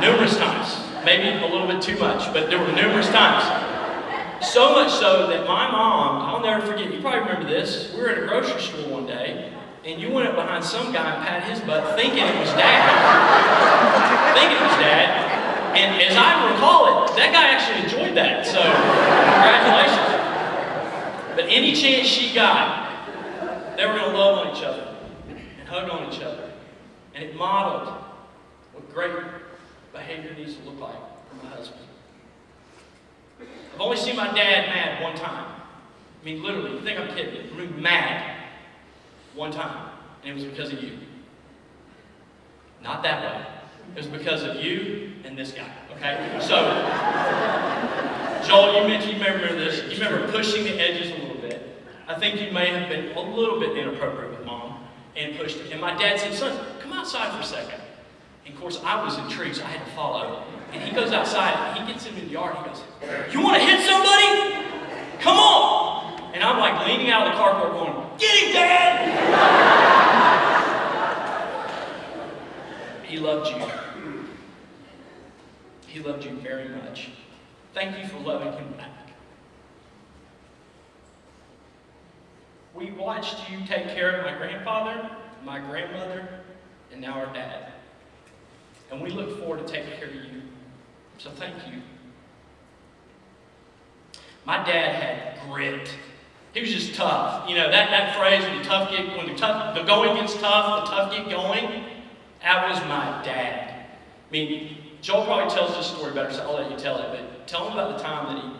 numerous times. Maybe a little bit too much, but there were numerous times. So much so that my mom, I'll never forget, you probably remember this, we were in a grocery store one day, and you went up behind some guy and patted his butt thinking it was Dad. Thinking it was Dad. And as I recall it, that guy actually enjoyed that, so congratulations. But any chance she got, they were going to love on each other and hug on each other. And it modeled what great behavior needs to look like for my husband. I've only seen my dad mad one time. I mean, literally, you think I'm kidding? He was mad one time, and it was because of you. Not that way. It was because of you and this guy, okay? So, Joel, you may remember this. You remember pushing the edges a little bit. I think you may have been a little bit inappropriate with Mom and pushed it. And my dad said, son, come outside for a second. And of course, I was intrigued, so I had to follow. And he goes outside, and he gets him in the yard. He goes, you want to hit somebody? Come on! And I'm like leaning out of the carport going, get him, Dad! He loved you. He loved you very much. Thank you for loving him back. We watched you take care of my grandfather, my grandmother, and now our dad. And we look forward to taking care of you. So thank you. My dad had grit. He was just tough. You know, that phrase, when the going gets tough, the tough get going. That was my dad. I mean, Joel probably tells this story better, so I'll let you tell it, but tell him about the time that he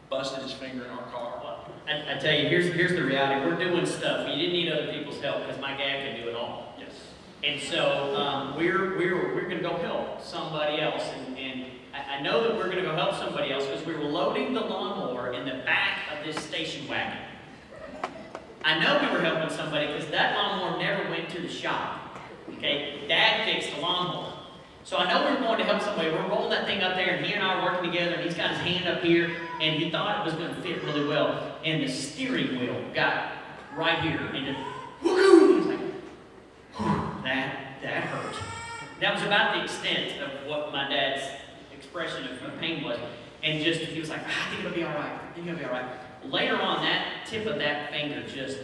busted his finger in our car. Well, I tell you, here's the reality. We're doing stuff. You didn't need other people's help because my dad can do it all. Yes. And so we're going to go help somebody else. And I know that we're going to go help somebody else because we were loading the lawnmower in the back of this station wagon. I know we were helping somebody because that lawnmower never went to the shop. Okay, Dad fixed the lawnmower. So I know we were going to help somebody. We're rolling that thing up there, and he and I are working together, and he's got his hand up here, and he thought it was going to fit really well. And the steering wheel got right here, and it, whoo-hoo! He's like, that hurt. That was about the extent of what my dad's expression of pain was. And just, he was like, I think it'll be all right. I think it'll be all right. Later on, that tip of that finger just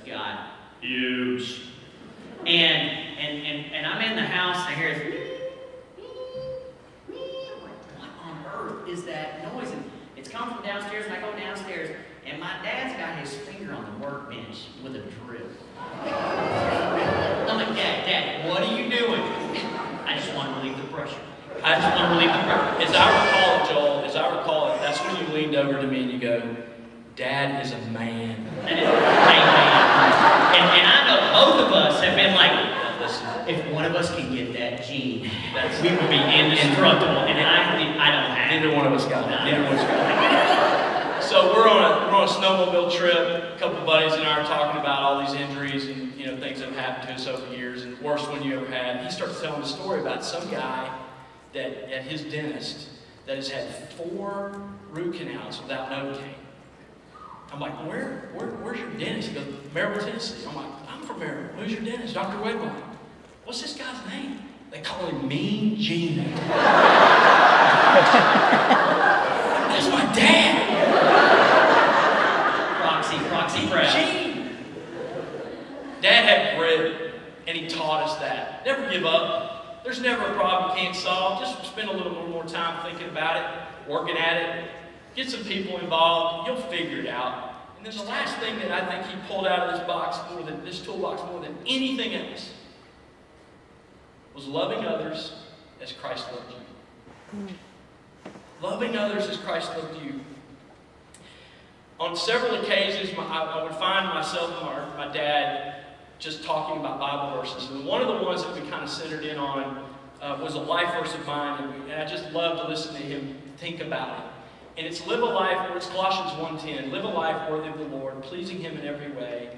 got huge. And I'm in the house, and I hear this, I'm like, what on earth is that noise? And it's coming from downstairs, and I go downstairs, and my dad's got his finger on the workbench with a drill. I'm like, Dad, what are you doing? I just want to relieve the pressure. I just want to relieve the pressure. As I recall it, Joel, that's when you leaned over to me and you go, Dad is a man. That is a man. And I know both of us have been like, listen, if one of us can get that gene, we would be indestructible. And I don't have it. Neither one of us got it. Neither one of us got it. So we're on a snowmobile trip. A couple buddies and I are talking about all these injuries and things that have happened to us over the years, and the worst one you ever had. And he starts telling a story about some guy that at his dentist that has had 4 root canals without Novocaine. I'm like, where's your dentist? He goes, Maryville, Tennessee. I'm like, I'm from Maryville. Who's your dentist? Dr. Wedwine. What's this guy's name? They call him Mean Gene. That's my dad. Proxy proud. Gene. Dad had grit, and he taught us that. Never give up. There's never a problem you can't solve. Just spend a little more time thinking about it, working at it. Get some people involved. You'll figure it out. And then the last thing that I think he pulled out of this toolbox more than anything else was loving others as Christ loved you. Loving others as Christ loved you. On several occasions, I would find myself and my dad just talking about Bible verses. And one of the ones that we kind of centered in on was a life verse of mine, and I just love to listen to him think about it. And it's Colossians 1:10, live a life worthy of the Lord, pleasing Him in every way,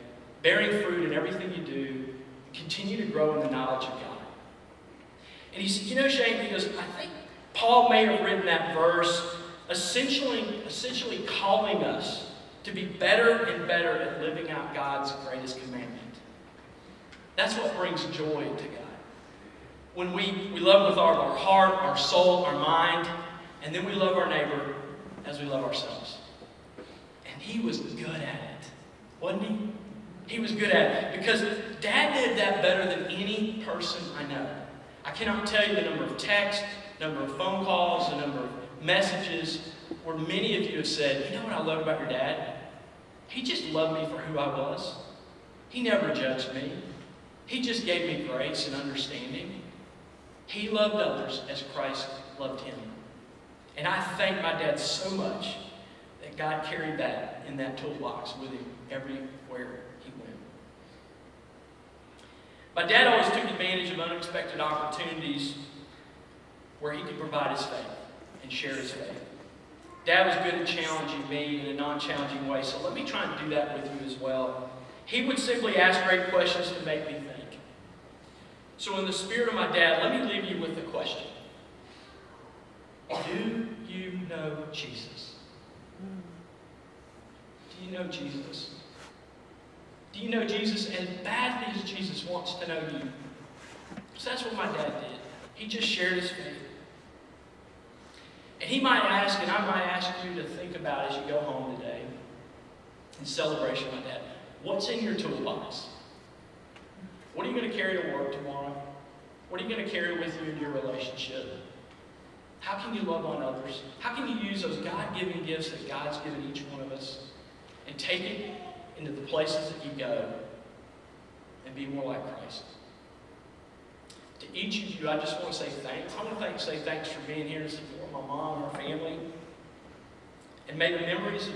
bearing fruit in everything you do, continue to grow in the knowledge of God. And he said, Shane, he goes, I think Paul may have written that verse essentially calling us to be better and better at living out God's greatest commandment. That's what brings joy to God. when we love with our heart, our soul, our mind, and then we love our neighbor as we love ourselves. And he was good at it, wasn't he? He was good at it because Dad did that better than any person I know. I cannot tell you the number of texts, number of phone calls, the number of messages where many of you have said, you know what I love about your dad? He just loved me for who I was. He never judged me. He just gave me grace and understanding. He loved others as Christ loved him. And I thank my dad so much that God carried that in that toolbox with him everywhere he went. My dad always took advantage of unexpected opportunities where he could provide his faith and share his faith. Dad was good at challenging me in a non-challenging way, so let me try and do that with you as well. He would simply ask great questions to make me think. So in the spirit of my dad, let me leave you with the question. Do you know Jesus? Do you know Jesus? Do you know Jesus as badly as Jesus wants to know you? Because that's what my dad did. He just shared his faith. And he might ask, and I might ask you to think about as you go home today, in celebration of my dad, what's in your toolbox? What are you going to carry to work tomorrow? What are you going to carry with you in your relationship? How can you love on others? How can you use those God-given gifts that God's given each one of us and take it into the places that you go and be more like Christ? To each of you, I just want to say thanks. I want to say thanks for being here to support my mom and our family. And may the memories of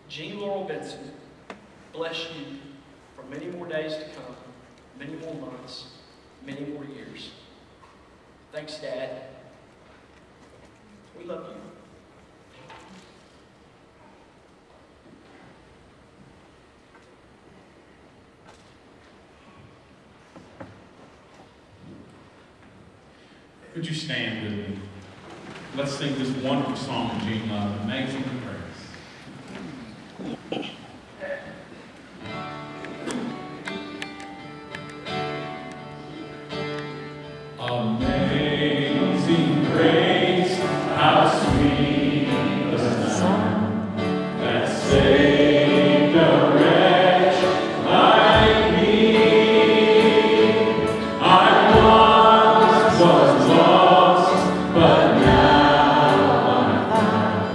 Jean Laurel Benson bless you for many more days to come, many more months, many more years. Thanks, Dad. We love you. Would you stand with me? Let's sing this wonderful song of Gene Love, Amazing Grace. Amazing grace, how sweet the sound that saved a wretch like me. I once was lost, but now I'm found.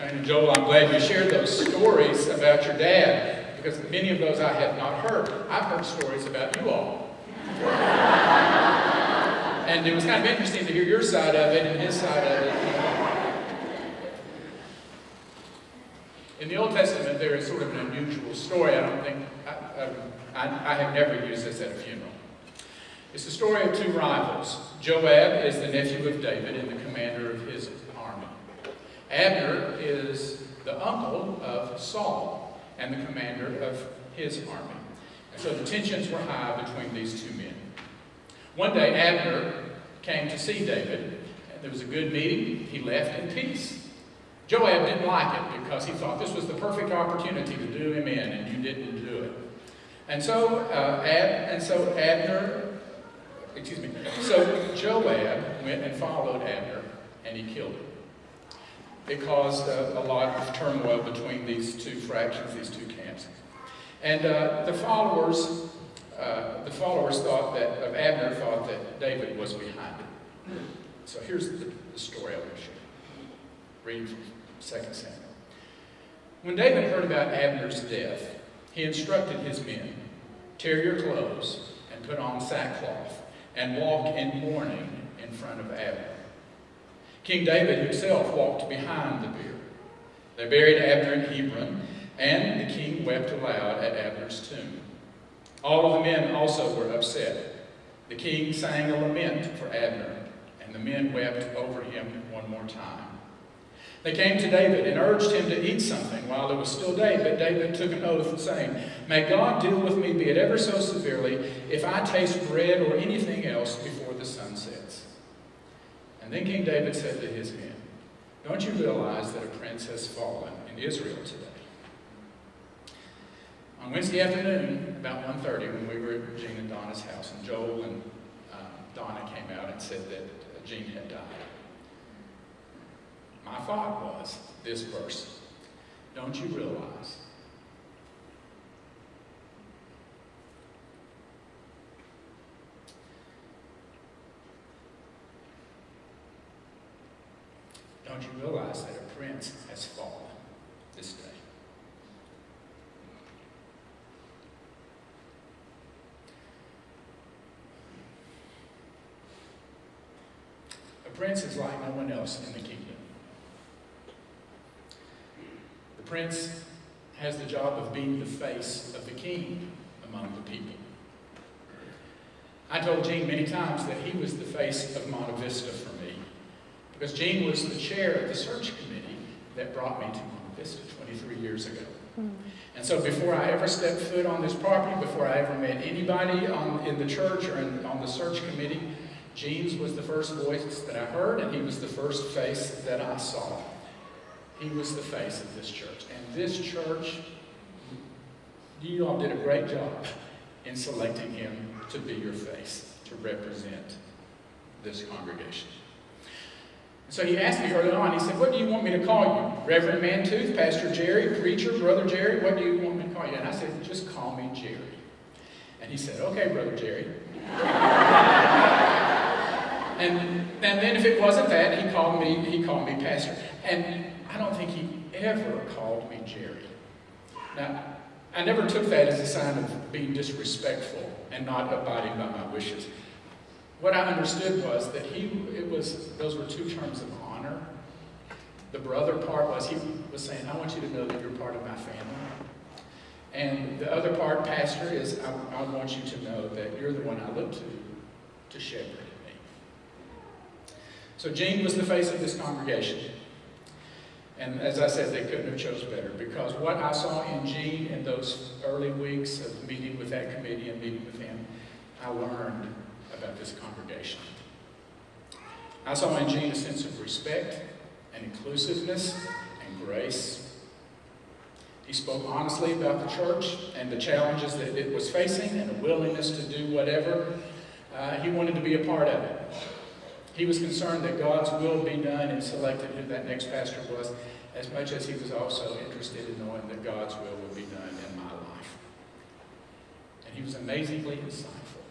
Shane and Joel, I'm glad you shared those stories about your dad, because many of those I have not heard. I've heard stories about you all. And it was kind of interesting to hear your side of it and his side of it. In the Old Testament, there is sort of an unusual story. I have never used this at a funeral. It's the story of two rivals. Joab is the nephew of David and the commander of his army. Abner is the uncle of Saul and the commander of his army. And so the tensions were high between these two men. One day, Abner came to see David, and there was a good meeting. He left in peace. Joab didn't like it because he thought this was the perfect opportunity to do him in, and you didn't do it. So Joab went and followed Abner, and he killed him. It caused a lot of turmoil between these two fractions, these two camps. And the followers of Abner thought that David was behind it. So here's the story I want to share. Reading from 2 Samuel. When David heard about Abner's death, he instructed his men, "Tear your clothes and put on sackcloth and walk in mourning in front of Abner." King David himself walked behind the bier. They buried Abner in Hebron, and the king wept aloud at Abner's tomb. All of the men also were upset. The king sang a lament for Abner, and the men wept over him one more time. They came to David and urged him to eat something while it was still day, but David took an oath, saying, "May God deal with me, be it ever so severely, if I taste bread or anything else before the sun sets." And then King David said to his men, "Don't you realize that a prince has fallen in Israel today?" On Wednesday afternoon, about 1:30, when we were at Jean and Donna's house, and Joel and Donna came out and said that Jean had died, my thought was this verse: "Don't you realize that a prince has fallen this day?" A prince is like no one else in the kingdom. The prince has the job of being the face of the king among the people. I told Jean many times that he was the face of Monte Vista for me, because Jean was the chair of the search committee that brought me to Monte Vista 23 years ago. And so before I ever stepped foot on this property, before I ever met anybody in the church or on the search committee, Jean's was the first voice that I heard, and he was the first face that I saw. He was the face of this church. And this church, you all did a great job in selecting him to be your face, to represent this congregation. So he asked me early on, he said, "What do you want me to call you? Reverend Mantooth, Pastor Jerry, Preacher, Brother Jerry, what do you want me to call you?" And I said, "Just call me Jerry." And he said, "Okay, Brother Jerry." And then if it wasn't that, he called me Pastor. And I don't think he ever called me Jerry. Now, I never took that as a sign of being disrespectful and not abiding by my wishes. What I understood was that those were two terms of honor. The brother part was, he was saying, "I want you to know that you're part of my family." And the other part, Pastor, is I want you to know that you're the one I look to shepherd me. So Jean was the face of this congregation. And as I said, they couldn't have chosen better, because what I saw in Jean in those early weeks of meeting with that committee and meeting with him, I learned about this congregation. I saw in Jean a sense of respect and inclusiveness and grace. He spoke honestly about the church and the challenges that it was facing, and a willingness to do whatever he wanted to be a part of it. He was concerned that God's will be done and selected who that next pastor was, as much as he was also interested in knowing that God's will would be done in my life. And he was amazingly insightful.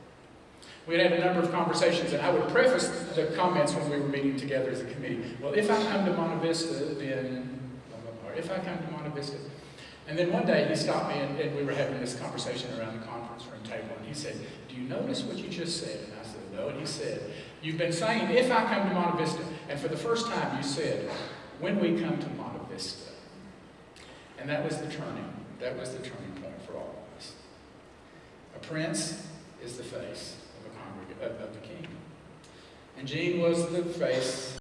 We had a number of conversations, and I would preface the comments when we were meeting together as a committee. Well, if I come to Monte Vista, then blah, anywhere. If I come to Monte Vista. And then one day he stopped me and we were having this conversation around the conference room table, and he said, "Do you notice what you just said?" And I said, "No." And he said, "You've been saying, if I come to Monte Vista, and for the first time you said, when we come to Monte Vista." And that was the turning point for all of us. A prince is the face of the king. And Gene was the face